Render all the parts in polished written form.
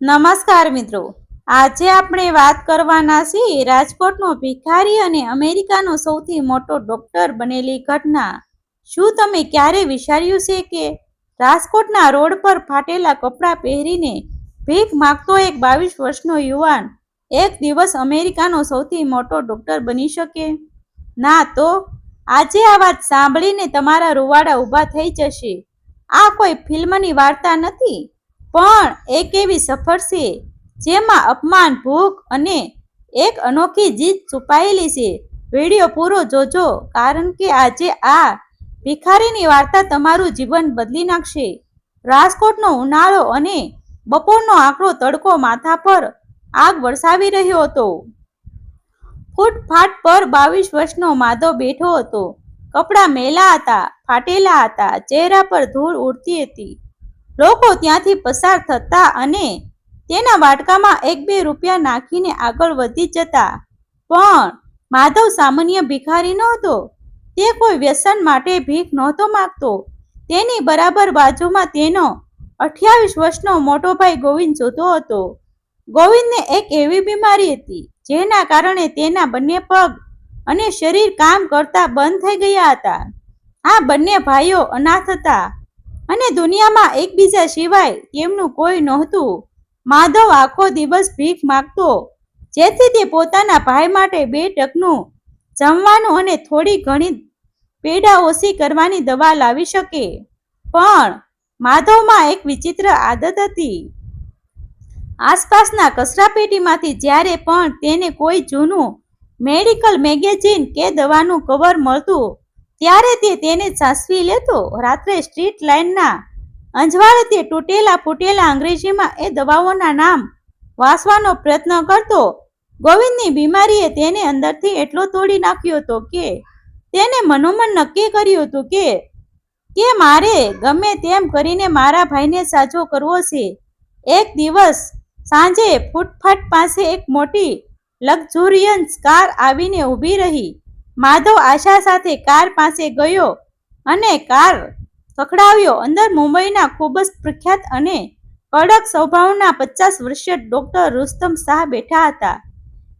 નમસ્કાર મિત્રો, આજે આપણે વાત કરવાના છીએ રાજકોટનો ભિખારી અને અમેરિકાનો સૌથી મોટો ડોક્ટર બનેલી ઘટના. શું તમે ક્યારે વિચાર્યું છે કે રાજકોટના રોડ પર ફાટેલા કપડાં પહેરીને ભીખ માંગતો એક 22 વર્ષનો યુવાન એક દિવસ અમેરિકાનો સૌથી મોટો ડોક્ટર બની શકે? ના તો આજે આ વાત સાંભળીને તમારા રૂવાડા ઊભા થઈ જશે. આ કોઈ ફિલ્મની વાર્તા નથી, પણ એક એવી સફર છે જેમાં અપમાન, ભૂખ અને એક અનોખી જીત છુપાયેલી છે. વિડિયો પૂરો જોજો, કારણ કે આજે આ ભિખારીની વાર્તા તમારું જીવન બદલી નાખશે. રાજકોટનો ઉનાળો અને બપોરનો આકરો તડકો માથા પર આગ વરસાવી રહ્યો હતો. ફૂટપાથ પર 22 વર્ષનો માધવ બેઠો હતો. કપડાં મેલા હતા, ફાટેલા હતા, ચહેરા પર ધૂળ ઉડતી હતી. લોકો ત્યાંથી પસાર થતા અને તેના વાટકામાં 1-2 રૂપિયા નાખીને આગળ વધી જતા. પણ માધવ સામાન્ય ભિખારી નહોતો. તે કોઈ વ્યસન માટે ભીખ નહોતો માંગતો. તેની બરાબર બાજુમાં તેનો 28 વર્ષનો મોટો ભાઈ ગોવિંદ સૂતો હતો. ગોવિંદને એક એવી બીમારી હતી જેના કારણે તેના બંને પગ અને શરીર કામ કરતા બંધ થઈ ગયા હતા. આ બંને ભાઈઓ અનાથ હતા અને દુનિયામાં એકબીજા સિવાય તેમનું કોઈ નહોતું. માધવ આખો દિવસ ભીખ માંગતો, જેથી તે પોતાના ભાઈ માટે 2 ટકનું જમવાનું અને થોડી ઘણી પીડા ઓછી કરવાની દવા લાવી શકે. પણ માધવમાં એક વિચિત્ર આદત હતી. આસપાસના કચરાપેટીમાંથી જ્યારે પણ તેને કોઈ જૂનું મેડિકલ મેગેઝિન કે દવાનું કવર મળતું, ત્યારે તે તેને સાચવી લેતો. રાત્રે સ્ટ્રીટ લાઇટના અંજવાળે તે તૂટેલા ફૂટેલા અંગ્રેજીમાં એ દવાઓના નામ વાંચવાનો પ્રયત્ન કરતો. ગોવિંદની બીમારીએ તેને અંદરથી એટલો તોડી નાખ્યો હતો કે તેને મનોમન નક્કી કર્યું હતું કે મારે ગમે તેમ કરીને મારા ભાઈને સાજો કરવો છે. એક દિવસ સાંજે ફૂટપાથ પાસે એક મોટી લક્ઝુરિયસ કાર આવીને ઊભી રહી. માધવ આશા સાથે કાર પાસે ગયો અને કાર ખખડાવ્યો. અંદર મુંબઈના ખૂબ જ પ્રખ્યાત અને કડક સ્વભાવના 50 વર્ષીય ડોક્ટર રુસ્તમ શાહ બેઠા હતા.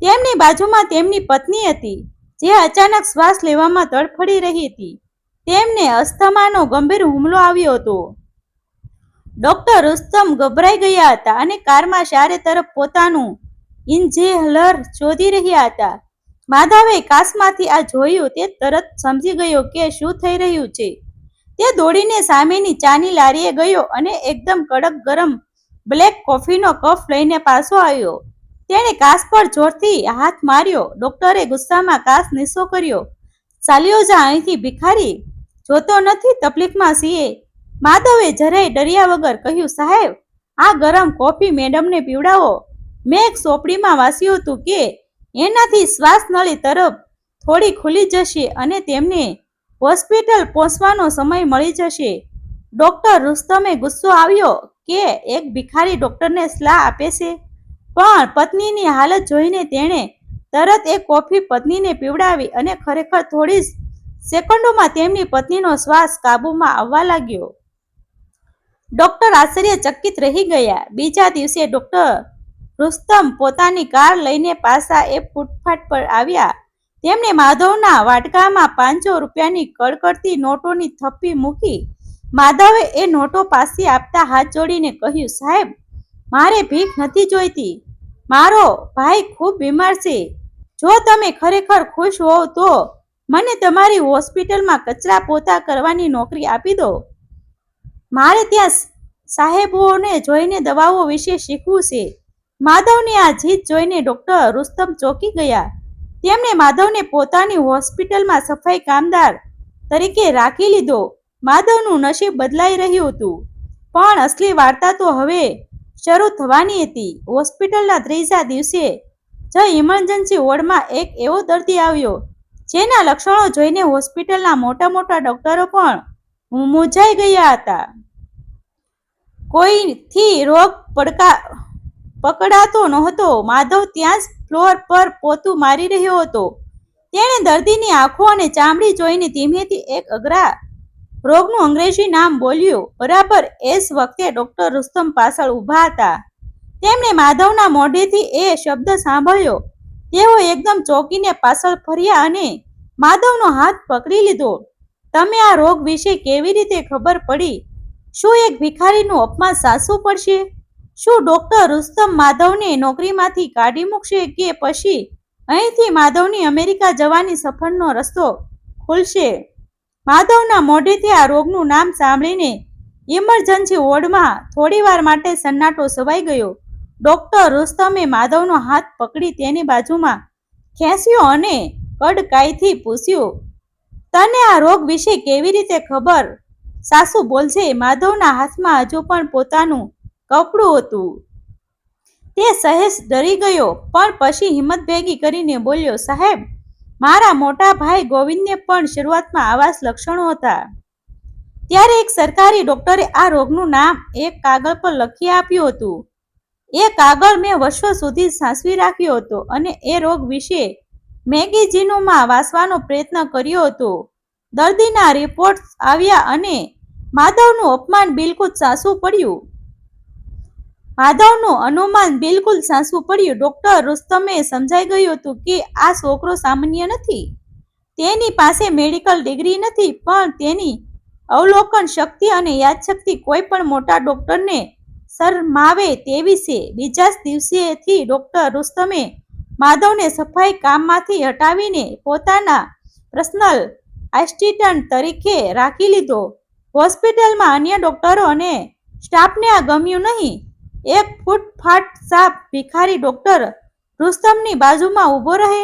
તેમની બાજુમાં તેમની પત્ની હતી, જે અચાનક શ્વાસ લેવામાં તડફડી રહી હતી. તેમને અસ્થમાનો ગંભીર હુમલો આવ્યો હતો. ડોક્ટર રુસ્તમ ગભરાઈ ગયા હતા અને કારમાં ચારે તરફ પોતાનું ઇન્હેલર શોધી રહ્યા હતા. માધવે કાચમાંથી આ જોયું. તે તરત સમજી ગયો કે શું થઈ રહ્યું છે. તે દોડીને સામેની ચાની લારીએ ગયો અને એકદમ કડક ગરમ બ્લેક કોફીનો કપ લઈને પાછો આવ્યો. તેણે કાચ પર જોરથી હાથ માર્યો. ડોક્ટરે ગુસ્સામાં કાચ નીચો કર્યો. ચાલ્યો જા અહીંથી ભિખારી, જોતો નથી તકલીફમાં છીએ? માધવે જરાય ડર્યા વગર કહ્યું, સાહેબ, આ ગરમ કોફી મેડમને પીવડાવો. મેં એક ચોપડીમાં વાંચ્યું હતું કે એનાથી શ્વાસનળી તરફ થોડી ખુલી જશે અને તેમને હોસ્પિટલ પહોંચવાનો સમય મળી જશે. ડોક્ટર રુસ્તમે ગુસ્સો આવ્યો કે એક ભિખારી ડોક્ટરને સલાહ આપે છે. પણ પત્નીની હાલત જોઈને તેણે તરત એક કોફી પત્નીને પીવડાવી અને ખરેખર થોડી જ સેકન્ડોમાં તેમની પત્નીનો શ્વાસ કાબૂમાં આવવા લાગ્યો. ડોક્ટર આશ્ચર્યચકિત રહી ગયા. બીજા દિવસે ડોક્ટર રુસ્તમ પોતાની કાર લઈને પાછા એ ફૂટપાથ પર આવ્યા. તેમણે માધવના વાટકામાં 500 રૂપિયાની કડકડતી નોટોની થપ્પી મૂકી. માધવે એ નોટો પાછી આપતા હાથ જોડીને કહ્યું, સાહેબ, મારે ભીખ નથી જોઈતી. મારો ભાઈ ખૂબ બીમાર છે. જો તમે ખરેખર ખુશ હોવ તો મને તમારી હોસ્પિટલમાં કચરા પોતા કરવાની નોકરી આપી દો. મારે ત્યાં સાહેબોને જોઈને દવાઓ વિશે શીખવું છે. માધવની આ જીત જોઈને ડોક્ટર રુસ્તમ ચોંકી ગયા. તેમણે માધવને પોતાની હોસ્પિટલમાં સફાઈ કામદાર તરીકે રાખી લીધો. માધવનું નસીબ બદલાઈ રહ્યું હતું, પણ અસલી વાર્તા તો હવે શરૂ થવાની હતી. હોસ્પિટલના ત્રીજા દિવસે જ ઇમરજન્સી વોર્ડમાં એક એવો દર્દી આવ્યો જેના લક્ષણો જોઈને હોસ્પિટલના મોટા મોટા ડોક્ટરો પણ મૂંઝાઈ ગયા હતા. કોઈથી રોગ પકડાતો નહોતો. માધવ ત્યાં જ ફ્લોર પર પોતું મારી રહ્યો હતો. તેણે દર્દીની આંખો અને ચામડી જોઈને ધીમેથી એક અઘરા રોગનું અંગ્રેજી નામ બોલ્યું. બરાબર એ જ વખતે ડોક્ટર રુસ્તમ પાછળ ઊભા હતા. તેમણે માધવના મોઢેથી એ શબ્દ સાંભળ્યો. તેઓ એકદમ ચોંકીને પાછળ ફર્યા અને માધવનો હાથ પકડી લીધો. તમે આ રોગ વિશે કેવી રીતે ખબર પડી? શું એક ભિખારીનું અપમાન સાચું પડશે? શું ડોક્ટર રુસ્તમ માધવને નોકરીમાંથી કાઢી મૂકશે કે પછી અહીંથી માધવની અમેરિકા જવાની સફરનો રસ્તો ખુલશે? માધવના મોઢેથી આ રોગનું નામ સાંભળીને ઇમરજન્સી વોર્ડમાં થોડીવાર માટે સન્નાટો છવાઈ ગયો. ડોક્ટર રુસ્તમે માધવનો હાથ પકડી તેની બાજુમાં ખેંચ્યો અને કડકાઈથી પૂછ્યું, તને આ રોગ વિશે કેવી રીતે ખબર? સાસુ બોલશે. માધવના હાથમાં હજુ પણ પોતાનું કપડું હતું. તે સહેજ ડરી ગયો, પણ પછી હિંમત ભેગી કરીને બોલ્યો, સાહેબ, મારા મોટા ભાઈ ગોવિંદને પણ શરૂઆતમાં આવા જ લક્ષણો હતા. ત્યારે એક સરકારી ડોક્ટરે આ રોગનું નામ એક કાગળ પર લખી આપ્યું હતું. એ કાગળ મેં વર્ષો સુધી સાચવી રાખ્યો હતો અને એ રોગ વિશે મેગેઝિનોમાં વાંચવાનો પ્રયત્ન કર્યો હતો. દર્દીના રિપોર્ટ્સ આવ્યા અને માધવનું અપમાન બિલકુલ સાચું પડ્યું. માધવનું અનુમાન બિલકુલ સાચું પડ્યું. ડોક્ટર રુસ્તમે સમજાઈ ગયું હતું કે આ છોકરો સામાન્ય નથી. તેની પાસે મેડિકલ ડિગ્રી નથી, પણ તેની અવલોકન શક્તિ અને યાદશક્તિ કોઈ પણ મોટા ડોક્ટરને શરમાવે તેવી છે. બીજા જ દિવસેથી ડોક્ટર રુસ્તમે માધવને સફાઈ કામમાંથી હટાવીને પોતાના પર્સનલ આસિસ્ટન્ટ તરીકે રાખી લીધો. હોસ્પિટલમાં અન્ય ડોક્ટરો અને સ્ટાફને આ ગમ્યું નહીં. એક ફૂટફાટ સાફ ભિખારી ડોક્ટર રુસ્તમની બાજુમાં ઊભો રહે.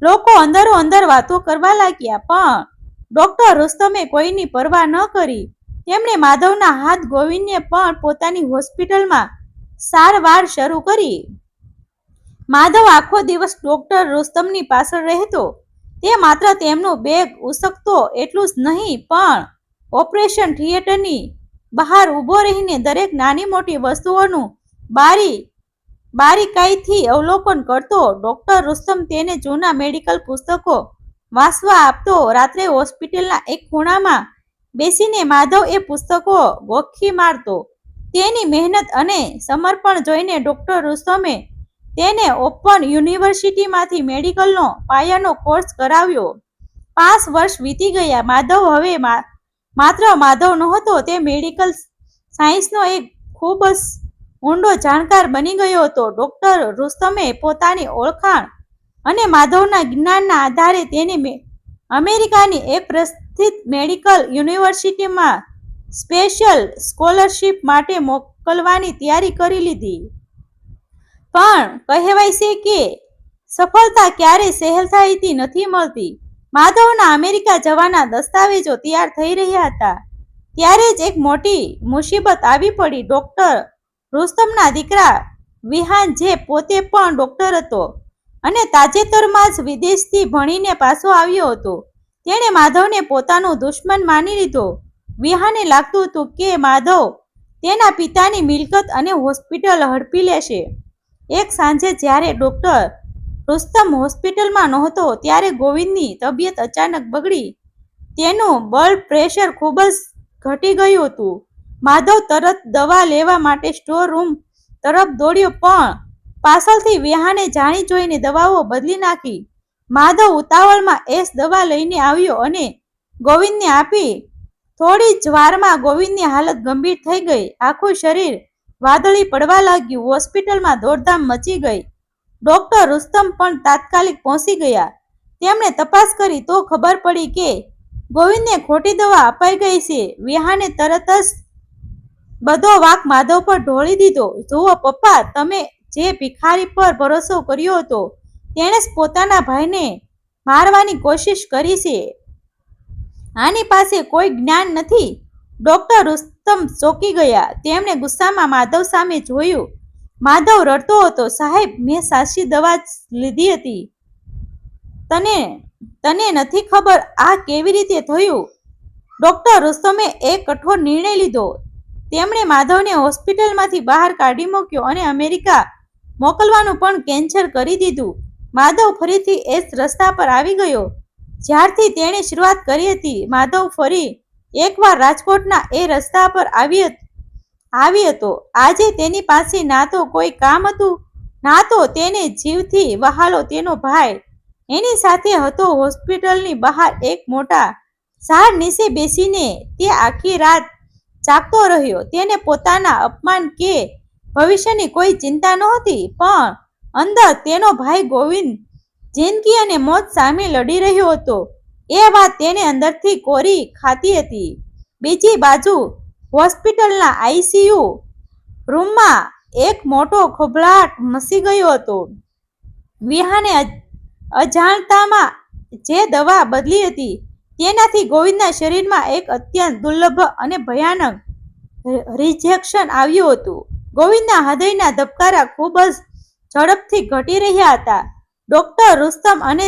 લોકો અંદરો અંદર વાતો કરવા લાગ્યા, પણ ડોક્ટર રુસ્તમે કોઈની પરવા ન કરી. તેમણે માધવના હાથ ગોવિંદને પણ પોતાની હોસ્પિટલમાં સારવાર શરૂ કરી. માધવ આખો દિવસ ડોક્ટર રુસ્તમની પાછળ રહેતો. તે માત્ર તેમનું બેગ ઉચકતો એટલું જ નહીં, પણ ઓપરેશન થિયેટરની બહાર ઊભો રહીને દરેક નાની મોટી વસ્તુઓનું બારીકાઈથી અવલોકન કરતો. ડોક્ટર રુસ્તમ તેને જૂના મેડિકલ પુસ્તકો વાંચવા આપતો. રાત્રે હોસ્પિટલના એક ખૂણામાં બેસીને માધવ એ પુસ્તકો ગોખી મારતો. તેની મહેનત અને સમર્પણ જોઈને ડોક્ટર રુસ્તમે તેને ઓપન યુનિવર્સિટીમાંથી મેડિકલનો પાયાનો કોર્સ કરાવ્યો. 5 વર્ષ વીતી ગયા. માધવ હવે માત્ર માધવ નહોતો, તે મેડિકલ સાયન્સનો એક ખૂબ જ ઊંડો જાણકાર બની ગયો હતો. ડોક્ટર રુસ્તમે પોતાની ઓળખાણ અને માધવના જ્ઞાનના આધારે તેને અમેરિકાની એક પ્રતિષ્ઠિત મેડિકલ યુનિવર્સિટીમાં સ્પેશિયલ સ્કોલરશિપ માટે મોકલવાની તૈયારી કરી લીધી. પણ કહેવાય છે કે સફળતા ક્યારેય સહેલાઈથી નથી મળતી. માધવના અમેરિકા જવાના દસ્તાવેજો તૈયાર થઈ રહ્યા હતા ત્યારે જ એક મોટી મુસીબત આવી પડી. ડોક્ટર રુસ્તમના દીકરા વિહાન, જે પોતે પણ ડોક્ટર હતો અને તાજેતરમાં જ વિદેશથી ભણીને પાછો આવ્યો હતો, તેણે માધવને પોતાનો દુશ્મન માની લીધો. વિહાને લાગતું હતું કે માધવ તેના પિતાની મિલકત અને હોસ્પિટલ હડપી લેશે. એક સાંજે જ્યારે ડોક્ટર રુસ્તમ હોસ્પિટલમાં નહોતો, ત્યારે ગોવિંદની તબિયત અચાનક બગડી. તેનું બ્લડ પ્રેશર ખૂબ જ ઘટી ગયું હતું. માધવ તરત દવા લેવા માટે સ્ટોર રૂમ તરફ દોડ્યો, પણ પાછળથી વિહાને જાણી જોઈને દવાઓ બદલી નાખી. માધવ ઉતાવળમાં દવા લઈને આવ્યો અને ગોવિંદને આપી. થોડી જ વારમાં ગોવિંદની હાલત ગંભીર થઈ ગઈ. આખું શરીર વાદળી પડવા લાગ્યું. હોસ્પિટલમાં દોડધામ મચી ગઈ. ડોક્ટર રુસ્તમ પણ તાત્કાલિક પહોંચી ગયા. તેમણે તપાસ કરી તો ખબર પડી કે ગોવિંદને ખોટી દવા અપાઈ ગઈ છે. વિહાને તરત જ બધો વાંક માધવ પર ઢોળી દીધો. જુઓ પપ્પા, તમે જે ભિખારી પર ભરોસો કર્યો હતો, તેણે જ પોતાના ભાઈને મારવાની કોશિશ કરી છે. આની પાસે કોઈ જ્ઞાન નથી. ડોક્ટર રુસ્તમ ચોંકી ગયા. તેમણે ગુસ્સામાં માધવ સામે જોયું. માધવ રડતો હતો. સાહેબ, મેં સાચી દવા જ લીધી હતી. તને નથી ખબર આ કેવી રીતે થયું? ડોક્ટર રુસ્તમે એક કઠોર નિર્ણય લીધો. તેમણે માધવને હોસ્પિટલમાંથી બહાર કાઢી મૂક્યો અને અમેરિકા મોકલવાનું પણ કેન્સલ કરી દીધું. માધવ ફરીથી એ જ રસ્તા પર આવી ગયો જ્યારથી તેણે શરૂઆત કરી હતી. માધવ ફરી એકવાર રાજકોટના એ રસ્તા પર આવી હતો. આજે તેની પાસે ના તો કોઈ કામ હતું, ના તો તેને જીવથી વહાલો તેનો ભાઈ. એની સાથે હતો. હોસ્પિટલની બહાર એક મોટા ઝાડ નીચે બેસીને તે આખી રાત જાગતો રહ્યો. તેને પોતાના અપમાન કે ભવિષ્યની કોઈ ચિંતા નહોતી, પણ અંદર તેનો ભાઈ ગોવિંદ જિંદગી અને મોત સામે લડી રહ્યો હતો એ વાત તેને અંદરથી કોરી ખાતી હતી. બીજી બાજુ હોસ્પિટલના આઈસીયુ રૂમમાં એક મોટો ખળભળાટ મચી ગયો હતો. વિહાને અજાણતામાં જે દવા બદલી હતી તેનાથી ગોવિંદના શરીરમાં એક અત્યંત દુર્લભ અને ભયાનક રિજેક્શન આવ્યું હતું. ગોવિંદના હૃદયના ધબકારા ખૂબ જ ઝડપથી ઘટી રહ્યા હતા. ડોક્ટર રુસ્તમ અને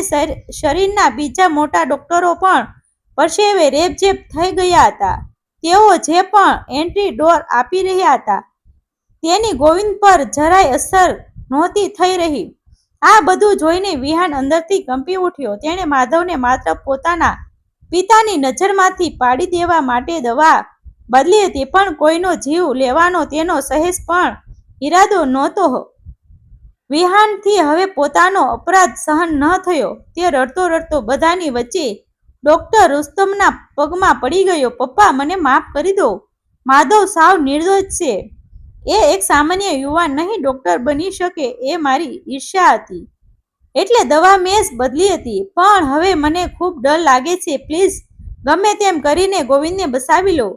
શરીરના બીજા મોટા ડોક્ટરો પણ પરસેવે રેબઝેબ થઈ ગયા હતા. તેઓ જે પણ એન્ટીડોટ આપી રહ્યા હતા તેની ગોવિંદ પર જરાય અસર નહોતી થઈ રહી. આ બધું જોઈને વિહાન અંદરથી કંપી ઉઠ્યો. તેણે માધવને માત્ર પોતાના પિતાની નજરમાંથી પાડી દેવા માટે દવા બદલી હતી, પણ કોઈનો જીવ લેવાનો તેનો સહેજ પણ ઈરાદો નહોતો. વિહાનથી હવે પોતાનો અપરાધ સહન ન થયો. તે રડતો રડતો બધાની વચ્ચે ડોક્ટર રુસ્તમના પગમાં પડી ગયો. પપ્પા, મને માફ કરી દો. માધવ સાવ નિર્દોષ છે. એ એક સામાન્ય યુવાન નહીં ડોક્ટર બની શકે એ મારી ઈર્ષ્યા હતી. એટલે દવા મેં જ બદલી હતી. પણ હવે મને ખૂબ ડર લાગે છે. પ્લીઝ ગમે તેમ કરીને ગોવિંદને બચાવી લો.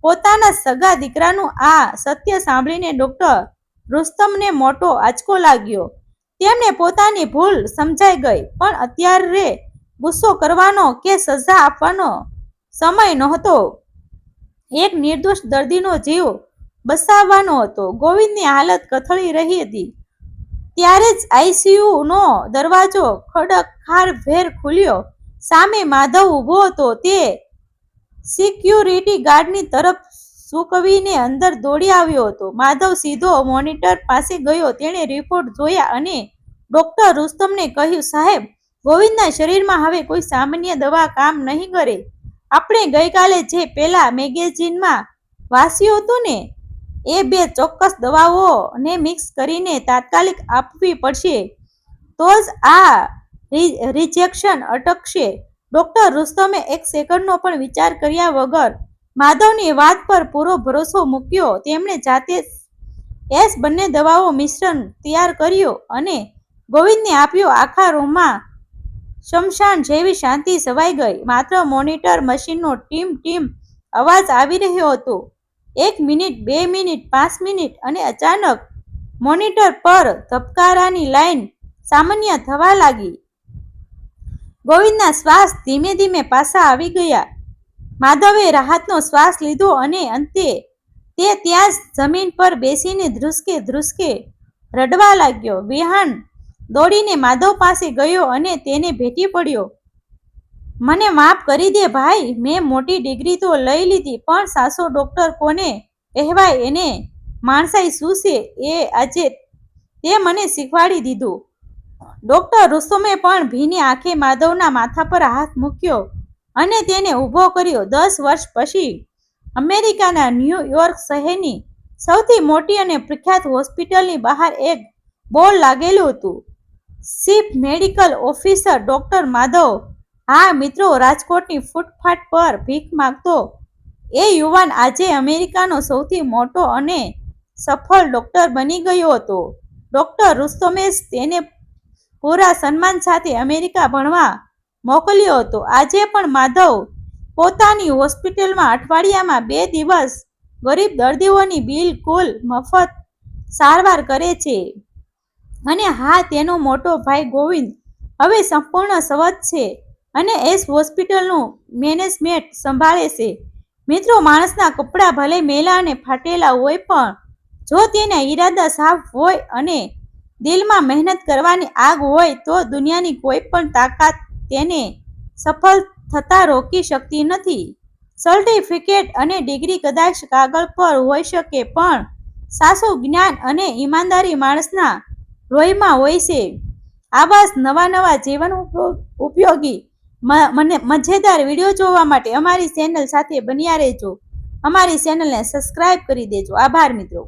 પોતાના સગા દીકરાનું આ સત્ય સાંભળીને ડોક્ટર રુસ્તમને મોટો આંચકો લાગ્યો. તેમને પોતાની ભૂલ સમજાઈ ગઈ, પણ અત્યારે ગુસ્સો કરવાનો કે સજા આપવાનો સમય નહોતો. એક નિર્દોષ દર્દીનો જીવ બચાવવાનો હતો. ગોવિંદની હાલત કથળી રહી હતી. ત્યારે જ આઈસીયુનો દરવાજો ખડખાર ખુલ્યો. સામે માધવ ઊભો હતો. તે સિક્યુરિટી ગાર્ડની તરફ સૂકવીને અંદર દોડી આવ્યો હતો. માધવ સીધો મોનિટર પાસે ગયો. તેણે રિપોર્ટ જોયા અને ડોક્ટર રુસ્તમને કહ્યું, સાહેબ, ગોવિંદના શરીરમાં હવે કોઈ સામાન્ય દવા કામ નહીં કરે. આપણે ગઈકાલે જે પેલા મેગેઝિનમાં વાંચ્યું હતું ને, એ બે ચોક્કસ દવાઓને મિક્સ કરીને તાત્કાલિક આપવી પડશે, તો જ આ રિજેક્શન અટકશે. ડોક્ટર રુસ્તમે એક સેકન્ડનો પણ વિચાર કર્યા વગર માધવની વાત પર પૂરો ભરોસો મૂક્યો. તેમણે જાતે જ બંને દવાઓ મિશ્રણ તૈયાર કર્યું અને ગોવિંદને આપ્યું. આખા રૂમમાં શમશાન જેવી શાંતિ છવાઈ ગઈ. માત્ર મોનિટર મશીનનો ટીમ ટીમ અવાજ આવી રહ્યો હતો. 1 મિનિટ, 2 મિનિટ, 5 મિનિટ, અને અચાનક મોનિટર પર ધબકારાની લાઈન સામાન્ય થવા લાગી. ગોવિંદના શ્વાસ ધીમે ધીમે પાછા આવી ગયા. માધવે રાહતનો શ્વાસ લીધો અને અંતે તે ત્યાં જ જમીન પર બેસીને ધ્રુસકે ધ્રુસકે રડવા લાગ્યો. વિહાન દોડીને માધવ પાસે ગયો અને તેને ભેટી પડ્યો. મને માફ કરી દે ભાઈ. મેં મોટી ડિગ્રી તો લઈ લીધી, પણ સાચો ડોક્ટર કોને કહેવાય, એને માણસાઈ શું છે એ આજે તે મને શીખવાડી દીધું. ડોક્ટર રુસ્તમે પણ ભીની આંખે માધવના માથા પર હાથ મૂક્યો અને તેને ઊભો કર્યો. 10 વર્ષ પછી અમેરિકાના ન્યૂયોર્ક શહેરની સૌથી મોટી અને પ્રખ્યાત હોસ્પિટલની બહાર એક બોર્ડ લાગેલું હતું. Chief medical officer doctor Madhav. હા મિત્રો, રાજકોટની ફૂટપાથ પર ભીખ માંગતો એ યુવાન આજે અમેરિકાનો સૌથી મોટો અને સફળ ડોક્ટર બની ગયો હતો. ડોક્ટર રુસ્તમે તેને પૂરા સન્માન સાથે અમેરિકા ભણવા મોકલ્યો હતો. આજે પણ માધવ પોતાની હોસ્પિટલમાં અઠવાડિયામાં 2 દિવસ ગરીબ દર્દીઓની બિલકુલ મફત સારવાર કરે છે. અને હા, તેનો મોટો ભાઈ ગોવિંદ હવે સંપૂર્ણ સ્વસ્થ છે અને એસ હોસ્પિટલનું મેનેજમેન્ટ સંભાળે છે. મિત્રો, માણસના કપડાં ભલે મેલા અને ફાટેલા હોય, પણ જો તેના ઈરાદા સાફ હોય અને દિલમાં મહેનત કરવાની આગ હોય તો દુનિયાની કોઈ પણ તાકાત તેને સફળ થતા રોકી શકતી નથી. સર્ટિફિકેટ અને ડિગ્રી કદાચ કાગળ પર હોઈ શકે, પણ સાચું જ્ઞાન અને ઈમાનદારી માણસના લોહીમાં હોય છે. આવા જ નવા જીવન ઉપયોગી મજેદાર વિડીયો જોવા માટે અમારી ચેનલ સાથે બન્યા રહેજો. અમારી ચેનલને સબસ્ક્રાઇબ કરી દેજો. આભાર મિત્રો.